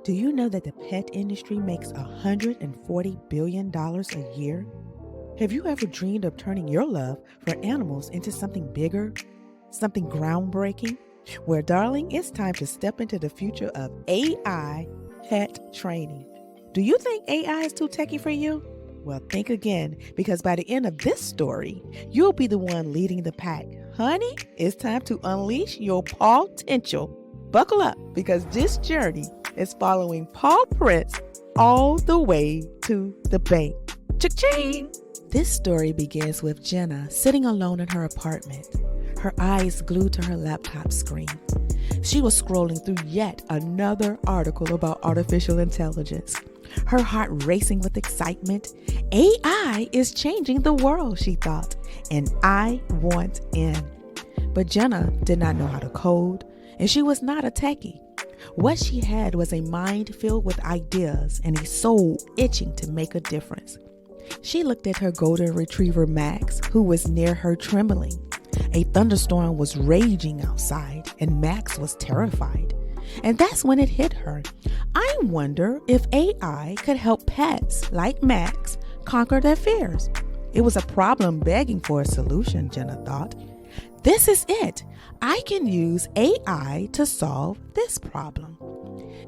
Do you know that the pet industry makes $140 billion a year? Have you ever dreamed of turning your love for animals into something bigger, something groundbreaking? Well, darling, it's time to step into the future of AI pet training. Do you think AI is too techy for you? Well, think again, because by the end of this story, you'll be the one leading the pack. Honey, it's time to unleash your potential. Buckle up, because this journey is following Paw Prince all the way to the bank. Cha-ching! This story begins with Jenna sitting alone in her apartment, her eyes glued to her laptop screen. She was scrolling through yet another article about artificial intelligence. Her heart racing with excitement. AI is changing the world, she thought, and I want in. But Jenna did not know how to code, and she was not a techie. What she had was a mind filled with ideas and a soul itching to make a difference. She looked at her golden retriever Max, who was near her trembling. A thunderstorm was raging outside, and Max was terrified. And that's when it hit her. I wonder if AI could help pets like Max conquer their fears. It was a problem begging for a solution, Jenna thought. This is it. I can use AI to solve this problem.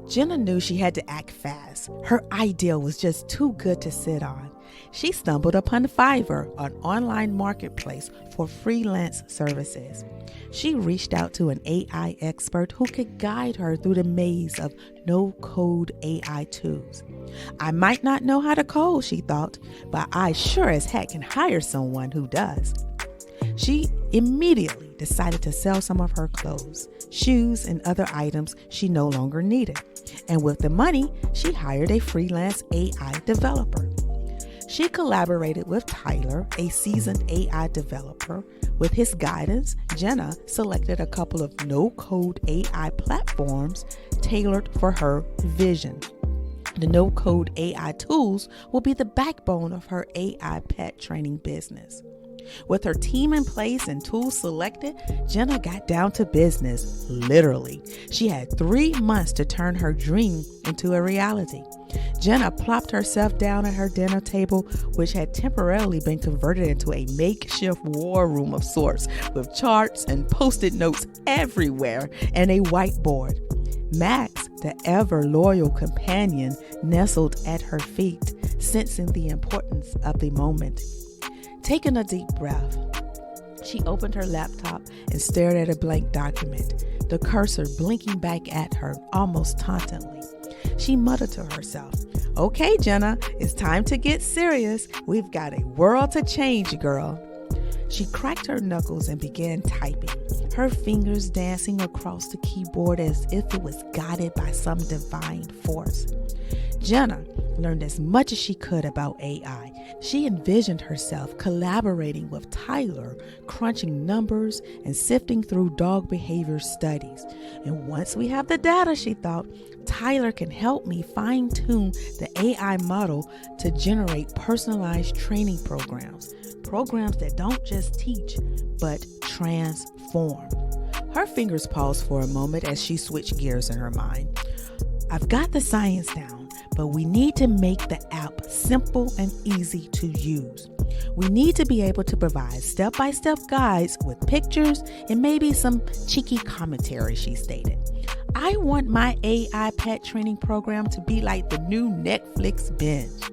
Jenna knew she had to act fast. Her idea was just too good to sit on. She stumbled upon Fiverr, an online marketplace for freelance services. She reached out to an AI expert who could guide her through the maze of no-code AI tools. I might not know how to code, she thought, but I sure as heck can hire someone who does. She immediately decided to sell some of her clothes, shoes, and other items she no longer needed. And with the money, she hired a freelance AI developer. She collaborated with Tyler, a seasoned AI developer. With his guidance, Jenna selected a couple of no-code AI platforms tailored for her vision. The no-code AI tools will be the backbone of her AI pet training business. With her team in place and tools selected, Jenna got down to business, literally. She had 3 months to turn her dream into a reality. Jenna plopped herself down at her dinner table, which had temporarily been converted into a makeshift war room of sorts, with charts and post-it notes everywhere and a whiteboard. Max, the ever-loyal companion, nestled at her feet, sensing the importance of the moment. Taking a deep breath, she opened her laptop and stared at a blank document, the cursor blinking back at her almost tauntingly. She muttered to herself, "Okay, Jenna, it's time to get serious. We've got a world to change, girl." She cracked her knuckles and began typing, her fingers dancing across the keyboard as if it was guided by some divine force. Jenna learned as much as she could about AI. She envisioned herself collaborating with Tyler, crunching numbers and sifting through dog behavior studies. And once we have the data, she thought, Tyler can help me fine-tune the AI model to generate personalized training programs that don't just teach, but transform. Her fingers paused for a moment as she switched gears in her mind. I've got the science down, but we need to make the app simple and easy to use. We need to be able to provide step-by-step guides with pictures and maybe some cheeky commentary, she stated. I want my AI pet training program to be like the new Netflix binge.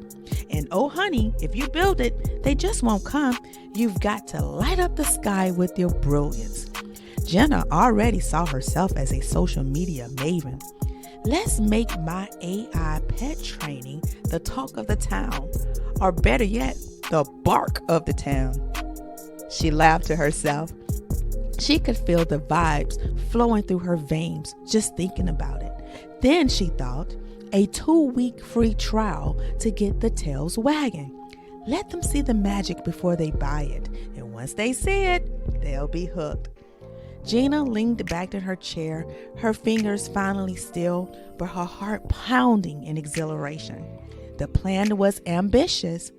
And oh honey, if you build it, they just won't come. You've got to light up the sky with your brilliance. Jenna already saw herself as a social media maven. Let's make my AI pet training the talk of the town, or better yet, the bark of the town. She laughed to herself. She could feel the vibes flowing through her veins just thinking about it. Then she thought, a 2-week free trial to get the tails wagging. Let them see the magic before they buy it, and once they see it, they'll be hooked. Gina leaned back in her chair, her fingers finally still, but her heart pounding in exhilaration. The plan was ambitious,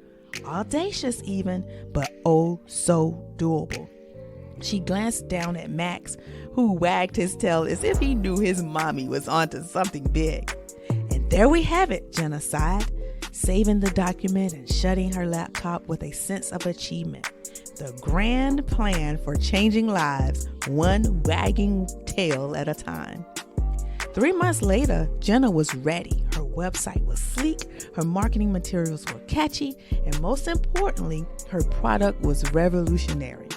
audacious even, but oh so doable. She glanced down at Max, who wagged his tail as if he knew his mommy was onto something big. And There we have it, Jenna sighed, saving the document and shutting her laptop with a sense of achievement. The grand plan for changing lives, one wagging tail at a time. 3 months later, Jenna was ready. Her website was sleek, her marketing materials were catchy, and most importantly, her product was revolutionary.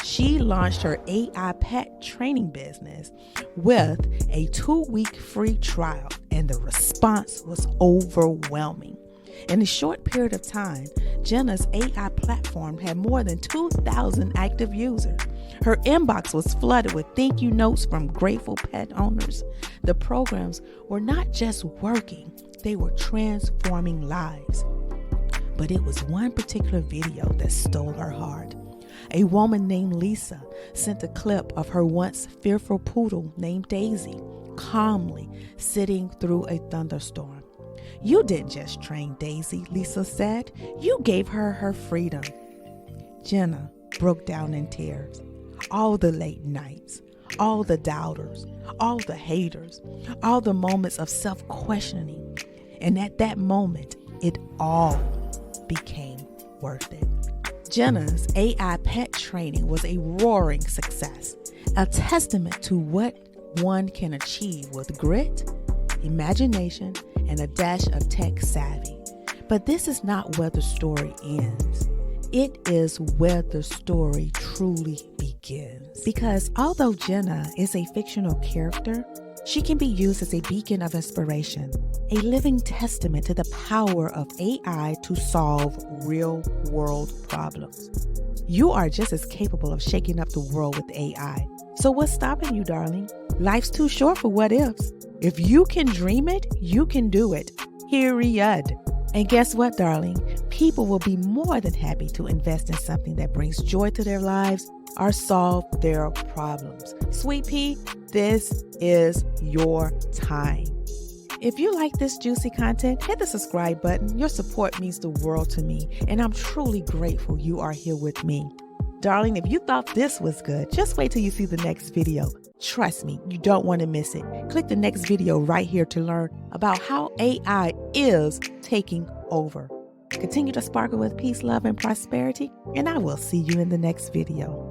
She launched her AI pet training business with a 2-week free trial, and the response was overwhelming. In a short period of time, Jenna's AI platform had more than 2,000 active users. Her inbox was flooded with thank you notes from grateful pet owners. The programs were not just working, they were transforming lives. But it was one particular video that stole her heart. A woman named Lisa sent a clip of her once fearful poodle named Daisy calmly sitting through a thunderstorm. "You didn't just train Daisy," Lisa said. "You gave her her freedom." Jenna broke down in tears. All the late nights, all the doubters, all the haters, all the moments of self-questioning. And at that moment, it all became worth it. Jenna's AI pet training was a roaring success, a testament to what one can achieve with grit, imagination, and a dash of tech savvy. But this is not where the story ends. It is where the story truly begins. Because although Jenna is a fictional character, she can be used as a beacon of inspiration, a living testament to the power of AI to solve real-world problems. You are just as capable of shaking up the world with AI. So what's stopping you, darling? Life's too short for what ifs. If you can dream it, you can do it. Period. And guess what, darling? People will be more than happy to invest in something that brings joy to their lives or solve their problems. Sweet pea, this is your time. If you like this juicy content, hit the subscribe button. Your support means the world to me, and I'm truly grateful you are here with me. Darling, if you thought this was good, just wait till you see the next video. Trust me, you don't want to miss it. Click the next video right here to learn about how AI is taking over. Continue to sparkle with peace, love, and prosperity, and I will see you in the next video.